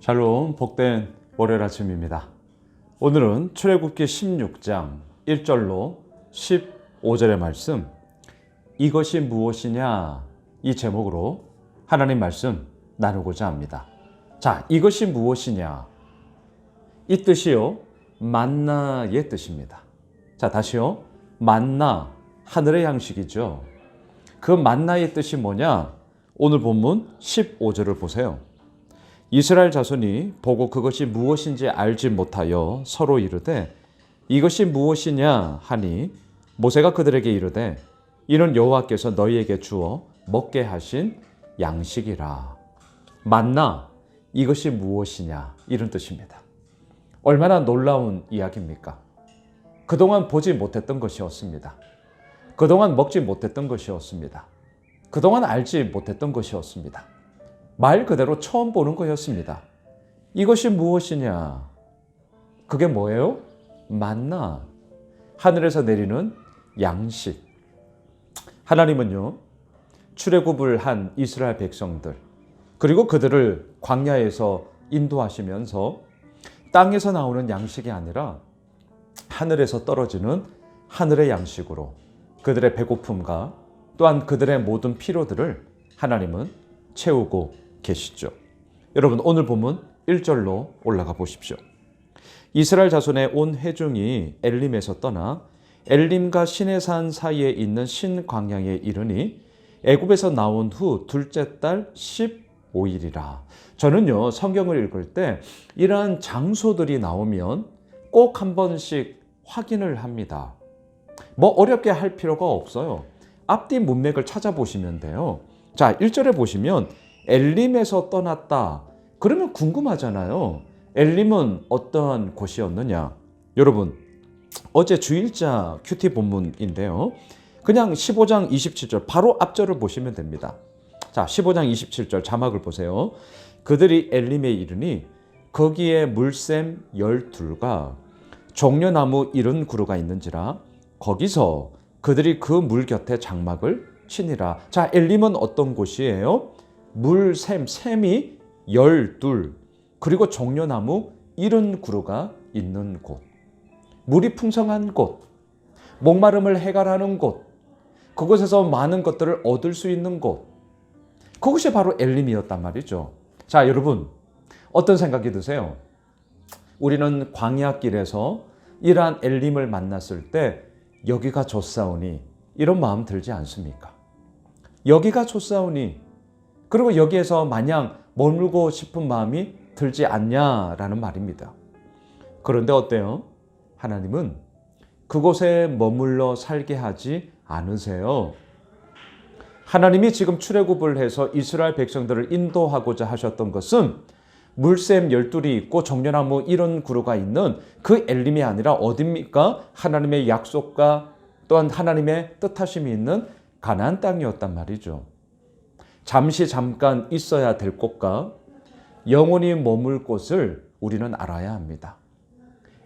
샬롬, 복된 월요일 아침입니다. 오늘은 출애굽기 16장 1절로 15절의 말씀, 이것이 무엇이냐, 이 제목으로 하나님 말씀 나누고자 합니다. 자, 이것이 무엇이냐, 이 뜻이요 만나의 뜻입니다. 자, 다시요, 만나, 하늘의 양식이죠. 그 만나의 뜻이 뭐냐? 오늘 본문 15절을 보세요. 이스라엘 자손이 보고 그것이 무엇인지 알지 못하여 서로 이르되 이것이 무엇이냐 하니 모세가 그들에게 이르되 이는 여호와께서 너희에게 주어 먹게 하신 양식이라. 만나, 이것이 무엇이냐, 이런 뜻입니다. 얼마나 놀라운 이야기입니까? 그동안 보지 못했던 것이었습니다. 그동안 먹지 못했던 것이었습니다. 그동안 알지 못했던 것이었습니다. 말 그대로 처음 보는 거였습니다. 이것이 무엇이냐? 그게 뭐예요? 만나, 하늘에서 내리는 양식. 하나님은요, 출애굽을 한 이스라엘 백성들, 그리고 그들을 광야에서 인도하시면서 땅에서 나오는 양식이 아니라 하늘에서 떨어지는 하늘의 양식으로 그들의 배고픔과 또한 그들의 모든 필요들을 하나님은 채우고 계시죠. 여러분, 오늘 본문 1절로 올라가 보십시오. 이스라엘 자손의 온 회중이 엘림에서 떠나 엘림과 시내산 사이에 있는 신광야에 이르니 애굽에서 나온 후 둘째 달 15일이라. 저는요, 성경을 읽을 때 이러한 장소들이 나오면 꼭 한 번씩 확인을 합니다. 뭐 어렵게 할 필요가 없어요. 앞뒤 문맥을 찾아보시면 돼요. 자, 1절에 보시면 엘림에서 떠났다. 그러면 궁금하잖아요. 엘림은 어떠한 곳이었느냐? 여러분, 어제 주일자 큐티 본문인데요. 그냥 15장 27절 바로 앞절을 보시면 됩니다. 자, 15장 27절 자막을 보세요. 그들이 엘림에 이르니 거기에 물샘 12가 종려나무 70그루가 있는지라 거기서 그들이 그 물 곁에 장막을 치니라. 자, 엘림은 어떤 곳이에요? 물샘, 샘이 12, 그리고 종려나무 70그루가 있는 곳. 물이 풍성한 곳, 목마름을 해결하는 곳, 그곳에서 많은 것들을 얻을 수 있는 곳. 그것이 바로 엘림이었단 말이죠. 자, 여러분, 어떤 생각이 드세요? 우리는 광야길에서 이러한 엘림을 만났을 때 여기가 좋사오니 이런 마음 들지 않습니까? 여기가 좋사오니, 그리고 여기에서 마냥 머물고 싶은 마음이 들지 않냐라는 말입니다. 그런데 어때요? 하나님은 그곳에 머물러 살게 하지 않으세요. 하나님이 지금 출애굽을 해서 이스라엘 백성들을 인도하고자 하셨던 것은 물샘 12이 있고 종려나무 70그루가 있는 그 엘림이 아니라 어디입니까? 하나님의 약속과 또한 하나님의 뜻하심이 있는 가나안 땅이었단 말이죠. 잠시 잠깐 있어야 될 곳과 영원히 머물 곳을 우리는 알아야 합니다.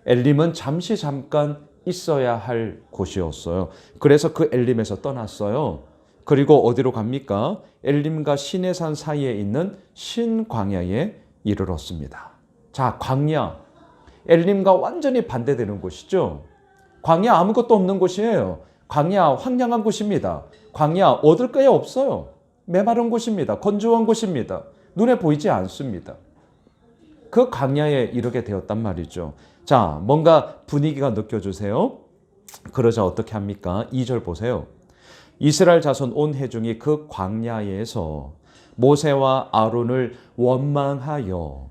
엘림은 잠시 잠깐 있어야 할 곳이었어요. 그래서 그 엘림에서 떠났어요. 그리고 어디로 갑니까? 엘림과 시내산 사이에 있는 신광야에 이르렀습니다. 자, 광야, 엘림과 완전히 반대되는 곳이죠. 광야 아무것도 없는 곳이에요. 광야 황량한 곳입니다. 광야 얻을 게 없어요. 메마른 곳입니다. 건조한 곳입니다. 눈에 보이지 않습니다. 그 광야에 이르게 되었단 말이죠. 자, 뭔가 분위기가 느껴지세요? 그러자 어떻게 합니까? 2절 보세요. 이스라엘 자손 온 회중이 그 광야에서 모세와 아론을 원망하여.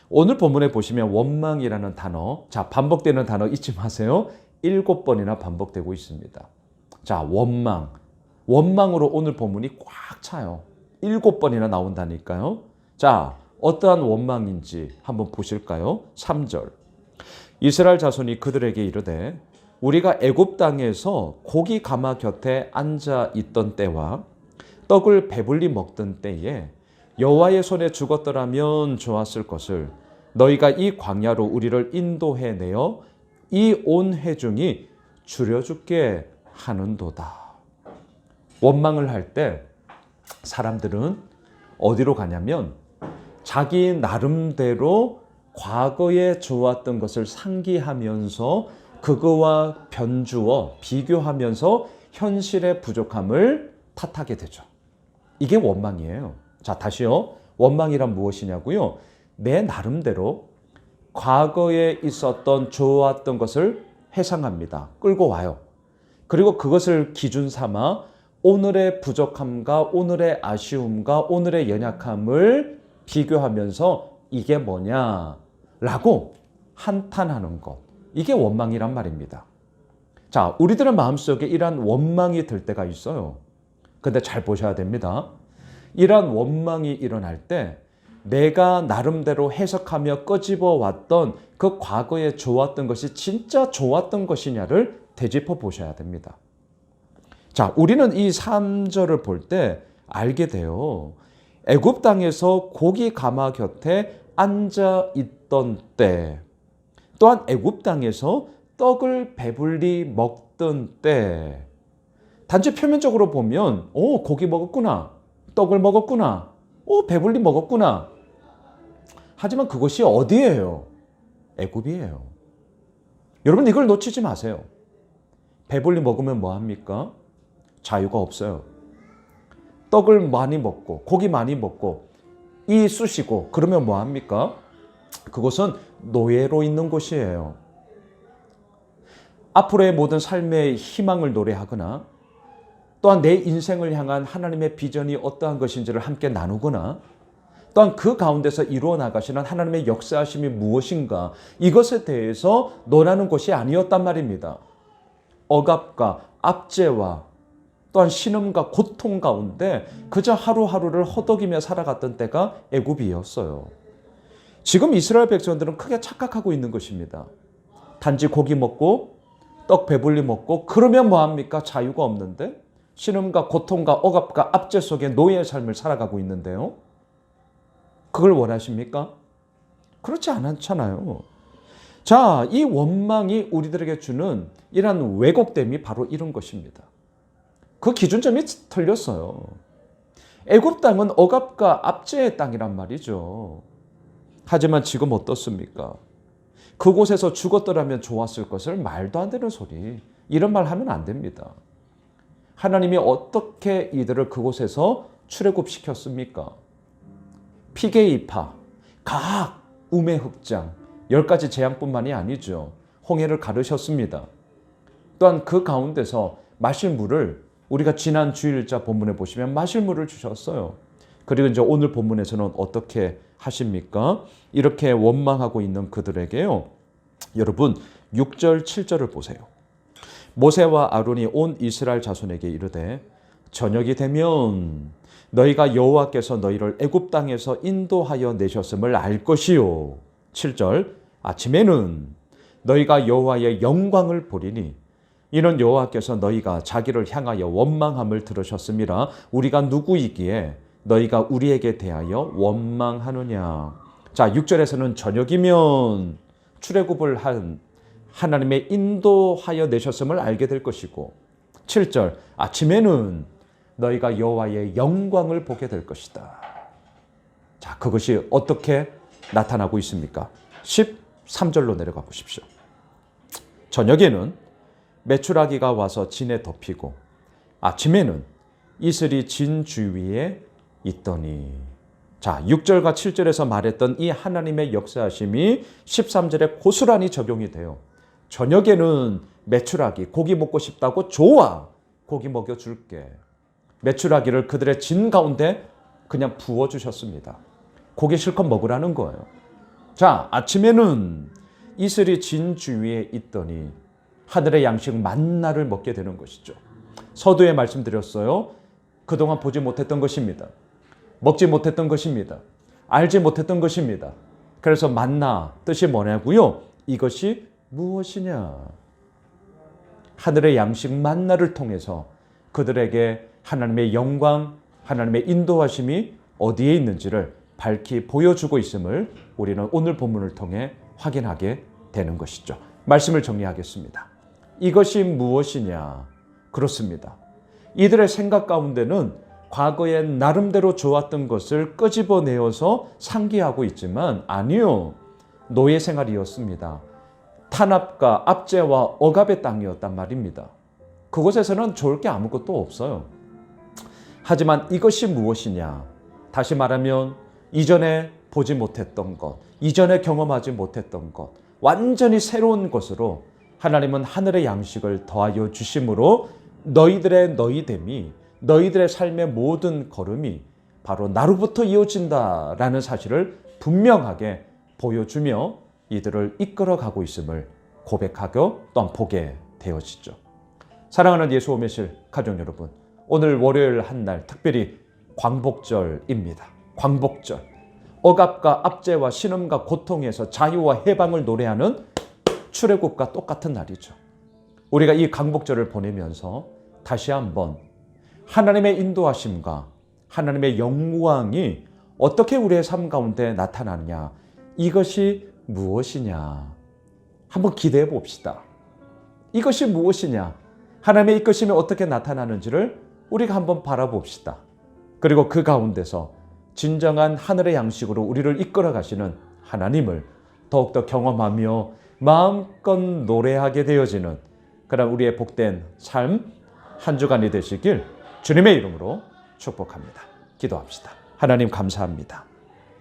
오늘 본문에 보시면 원망이라는 단어, 자, 반복되는 단어 잊지 마세요. 7번이나 반복되고 있습니다. 자, 원망. 원망으로 오늘 본문이 꽉 차요. 7번이나 나온다니까요. 자, 어떠한 원망인지 한번 보실까요? 3절. 이스라엘 자손이 그들에게 이르되 우리가 애굽 땅에서 고기 가마 곁에 앉아 있던 때와 떡을 배불리 먹던 때에 여호와의 손에 죽었더라면 좋았을 것을 너희가 이 광야로 우리를 인도해 내어 이 온 회중이 줄여 죽게 하는도다. 원망을 할 때 사람들은 어디로 가냐면 자기 나름대로 과거에 좋았던 것을 상기하면서 그거와 변주어 비교하면서 현실의 부족함을 탓하게 되죠. 이게 원망이에요. 자, 다시요. 원망이란 무엇이냐고요? 내 나름대로 과거에 있었던 좋았던 것을 회상합니다. 끌고 와요. 그리고 그것을 기준 삼아 오늘의 부족함과 오늘의 아쉬움과 오늘의 연약함을 비교하면서 이게 뭐냐라고 한탄하는 것. 이게 원망이란 말입니다. 자, 우리들의 마음속에 이러한 원망이 들 때가 있어요. 근데 잘 보셔야 됩니다. 이러한 원망이 일어날 때 내가 나름대로 해석하며 끄집어 왔던 그 과거에 좋았던 것이 진짜 좋았던 것이냐를 되짚어 보셔야 됩니다. 자, 우리는 이 3절을 볼 때 알게 돼요. 애굽 땅에서 고기 가마 곁에 앉아 있던 때, 또한 애굽 땅에서 떡을 배불리 먹던 때. 단지 표면적으로 보면 고기 먹었구나, 떡을 먹었구나, 배불리 먹었구나. 하지만 그것이 어디예요? 애굽이에요. 여러분, 이걸 놓치지 마세요. 배불리 먹으면 뭐합니까? 자유가 없어요. 떡을 많이 먹고 고기 많이 먹고 이 쑤시고 그러면 뭐합니까? 그것은 노예로 있는 곳이에요. 앞으로의 모든 삶의 희망을 노래하거나 또한 내 인생을 향한 하나님의 비전이 어떠한 것인지를 함께 나누거나 또한 그 가운데서 이루어 나가시는 하나님의 역사하심이 무엇인가, 이것에 대해서 논하는 곳이 아니었단 말입니다. 억압과 압제와 또한 신음과 고통 가운데 그저 하루하루를 허덕이며 살아갔던 때가 애굽이었어요. 지금 이스라엘 백성들은 크게 착각하고 있는 것입니다. 단지 고기 먹고 떡 배불리 먹고 그러면 뭐합니까? 자유가 없는데 신음과 고통과 억압과 압제 속에 노예의 삶을 살아가고 있는데요. 그걸 원하십니까? 그렇지 않잖아요. 자, 이 원망이 우리들에게 주는 이러한 왜곡됨이 바로 이런 것입니다. 그 기준점이 틀렸어요. 애굽 땅은 억압과 압제의 땅이란 말이죠. 하지만 지금 어떻습니까? 그곳에서 죽었더라면 좋았을 것을 말도 안 되는 소리. 이런 말 하면 안 됩니다. 하나님이 어떻게 이들을 그곳에서 출애굽시켰습니까? 피게이파, 각, 우매 흑장, 10가지 재앙뿐만이 아니죠. 홍해를 가르셨습니다. 또한 그 가운데서 마실 물을 우리가 지난 주일자 본문에 보시면 마실 물을 주셨어요. 그리고 이제 오늘 본문에서는 어떻게 하십니까? 이렇게 원망하고 있는 그들에게요. 여러분 6절 7절을 보세요. 모세와 아론이 온 이스라엘 자손에게 이르되 저녁이 되면 너희가 여호와께서 너희를 애굽 땅에서 인도하여 내셨음을 알 것이요. 7절 아침에는 너희가 여호와의 영광을 보리니 이는 여호와께서 너희가 자기를 향하여 원망함을 들으셨음이라. 우리가 누구이기에 너희가 우리에게 대하여 원망하느냐. 자, 6절에서는 저녁이면 출애굽을 한 하나님의 인도하여 내셨음을 알게 될 것이고 7절 아침에는 너희가 여호와의 영광을 보게 될 것이다. 자, 그것이 어떻게 나타나고 있습니까? 13절로 내려가 보십시오. 저녁에는 메추라기가 와서 진에 덮이고 아침에는 이슬이 진 주위에 있더니. 자, 6절과 7절에서 말했던 이 하나님의 역사하심이 13절에 고스란히 적용이 돼요. 저녁에는 메추라기, 고기 먹고 싶다고? 좋아, 고기 먹여줄게. 메추라기를 그들의 진 가운데 그냥 부어주셨습니다. 고기 실컷 먹으라는 거예요. 자, 아침에는 이슬이 진 주위에 있더니 하늘의 양식 만나를 먹게 되는 것이죠. 서두에 말씀드렸어요. 그동안 보지 못했던 것입니다. 먹지 못했던 것입니다. 알지 못했던 것입니다. 그래서 만나 뜻이 뭐냐고요? 이것이 무엇이냐? 하늘의 양식 만나를 통해서 그들에게 하나님의 영광, 하나님의 인도하심이 어디에 있는지를 밝히 보여주고 있음을 우리는 오늘 본문을 통해 확인하게 되는 것이죠. 말씀을 정리하겠습니다. 이것이 무엇이냐? 그렇습니다. 이들의 생각 가운데는 과거에 나름대로 좋았던 것을 끄집어내어서 상기하고 있지만 아니요. 노예 생활이었습니다. 탄압과 압제와 억압의 땅이었단 말입니다. 그곳에서는 좋을 게 아무것도 없어요. 하지만 이것이 무엇이냐? 다시 말하면 이전에 보지 못했던 것, 이전에 경험하지 못했던 것, 완전히 새로운 것으로 하나님은 하늘의 양식을 더하여 주심으로 너희들의 너희됨이, 너희들의 삶의 모든 걸음이 바로 나로부터 이어진다라는 사실을 분명하게 보여주며 이들을 이끌어가고 있음을 고백하고 또한 보게 되어지죠. 사랑하는 예수 오매실 가족 여러분, 오늘 월요일 한 날 특별히 광복절입니다. 광복절. 억압과 압제와 신음과 고통에서 자유와 해방을 노래하는 출애굽과 똑같은 날이죠. 우리가 이 광복절을 보내면서 다시 한번 하나님의 인도하심과 하나님의 영광이 어떻게 우리의 삶 가운데 나타나느냐, 이것이 무엇이냐 한번 기대해 봅시다. 이것이 무엇이냐, 하나님의 이끄심이 어떻게 나타나는지를 우리가 한번 바라봅시다. 그리고 그 가운데서 진정한 하늘의 양식으로 우리를 이끌어 가시는 하나님을 더욱더 경험하며 마음껏 노래하게 되어지는 그런 우리의 복된 삶 한 주간이 되시길 주님의 이름으로 축복합니다. 기도합시다. 하나님 감사합니다.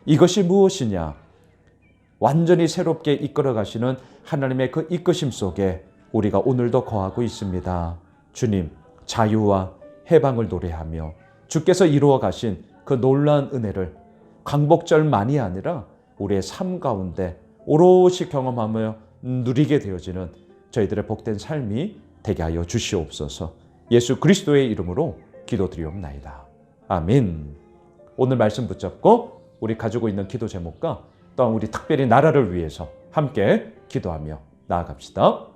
이것이 무엇이냐? 완전히 새롭게 이끌어 가시는 하나님의 그 이끄심 속에 우리가 오늘도 거하고 있습니다. 주님, 자유와 해방을 노래하며 주께서 이루어 가신 그 놀라운 은혜를 광복절만이 아니라 우리의 삶 가운데 오롯이 경험하며 누리게 되어지는 저희들의 복된 삶이 되게 하여 주시옵소서. 예수 그리스도의 이름으로 기도드리옵나이다. 아멘. 오늘 말씀 붙잡고 우리 가지고 있는 기도 제목과 또한 우리 특별히 나라를 위해서 함께 기도하며 나아갑시다.